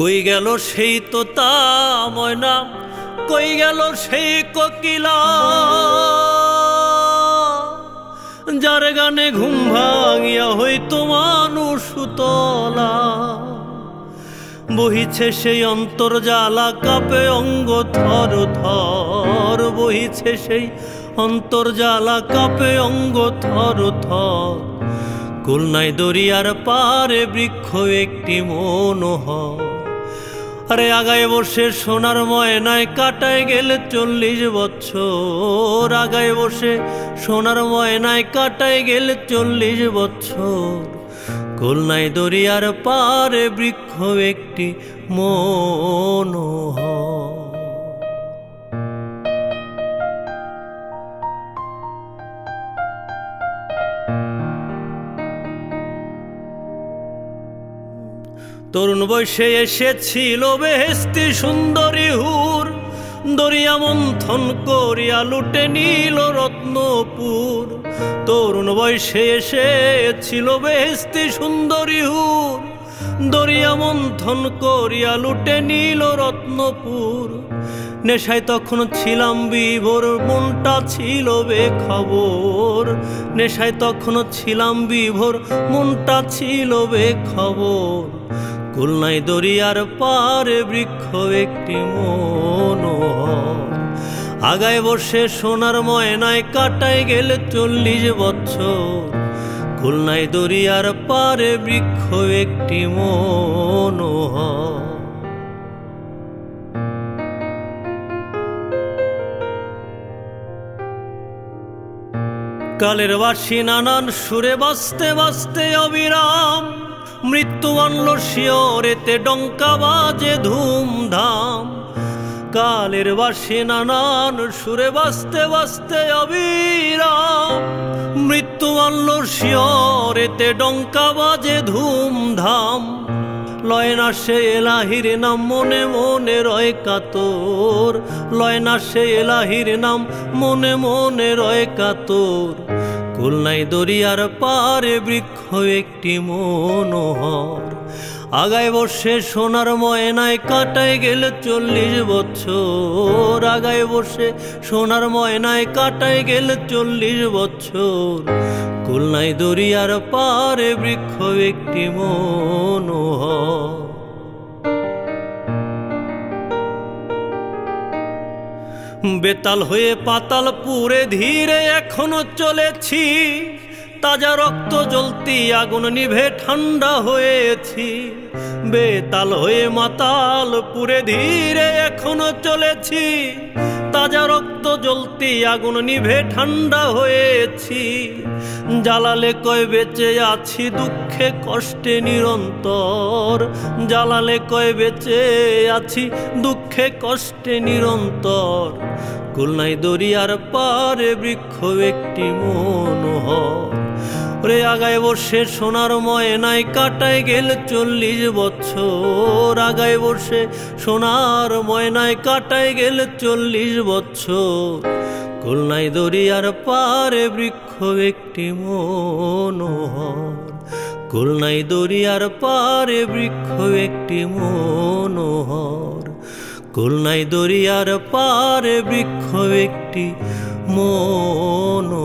কই গেল সেই তোতা ময়না, কই গেল সেই কোকিলা, যার গানে ঘুম ভাঙিয়া হইতো মানুষ সুতলা। বহিছে সেই অন্তর্জালা, কাঁপে অঙ্গ থর থর। বহিছে সেই অন্তর্জালা, কাঁপে অঙ্গ থর থর। কুলনাই দরিয়ার পারে বৃক্ষ একটি মনোহর। আরে আগায় বসে সোনার ময়নায় কাটায় গেলে 40 বছর। আগায় বসে সোনার ময়নায় কাটায় গেলে 40 বছর। কুলনাই দরিয়ার পারে বৃক্ষ একটি মনোহর। তরুণ বয়সে এসেছিল বেহেশতি সুন্দরী হুর। দরিয়া মন্থন করিয়া লুটে নিল রত্নপুর। তরুণ বয়সে এসেছিল বেহেশতি সুন্দরী হুর। দরিয়া মন্থন করিয়া লুটে নিল রত্নপুর। নেশায় তখন ছিলাম বিভোর, মনটা ছিল বেখবর। নেশায় তখন ছিলাম বিভোর, মনটা ছিল বেখবর। কুলনাই দরিয়ার পারে বৃক্ষ একটি মনোহর। আগায় বসে সোনার ময়নায় কাটায় গেলে 40 বছর। কুলনাই দরিয়ার পারে বৃক্ষ একটি মনোহর। কালের বাঁশি নানান সুরে বাজতে বাজতে অবিরাম। মৃত্যু আনল শিয়রেতে, ডঙ্কা বাজে ধুমধাম। কালের বাঁশি নানান সুরে বাজতে বাজতে অবিরাম। মৃত্যু আনল শিয়রেতে, ডঙ্কা বাজে ধুমধাম। লয় না সে এলাহির নাম, মনে মনে রয় কাতর। লয় না সে এলাহির নাম, মনে মনে রয় কাতর। কুলনাই দরিয়ার পারে বৃক্ষ একটি মনোহর। আগায় বসে সোনার ময়নায় কাটায় গেলে 40 বছর। আগায় বসে সোনার ময়নায় কাটায় গেলে 40 বছর। কুলনাই দরিয়ার পারে বৃক্ষ একটি মনোহর। বেতাল হয়ে পাতালপুরে ধীরে এখনো চলেছি। তাজা রক্ত জ্বলতি আগুন নিভে ঠান্ডা হয়েছি। বেতাল হয়ে মাতালপুরে ধীরে এখনো চলেছি। তাজা রক্ত জ্বলতি আগুন নিভে ঠান্ডা হয়েছি। জ্বালালে কয় বেঁচে আছি, দুঃখে কষ্টে নিরন্তর। জ্বালালে কয় বেঁচে আছি, দুঃখে কষ্টে নিরন্তর। কুলনাই দরিয়ার পারে বৃক্ষ একটি মনোহর। রে আগায় বসে সোনার ময়নায় কাটায় গেলে 40 বছর। আগায় বসে সোনার ময়নায় কাটায় গেলে 40 বছর। কুলনাই দরিয়ার পারে বৃক্ষ একটি মনোহর। কুলনাই দরিয়ার পারে বৃক্ষ একটি মনোহর। কুলনাই দরিয়ার পারে বৃক্ষ একটি মনোহর।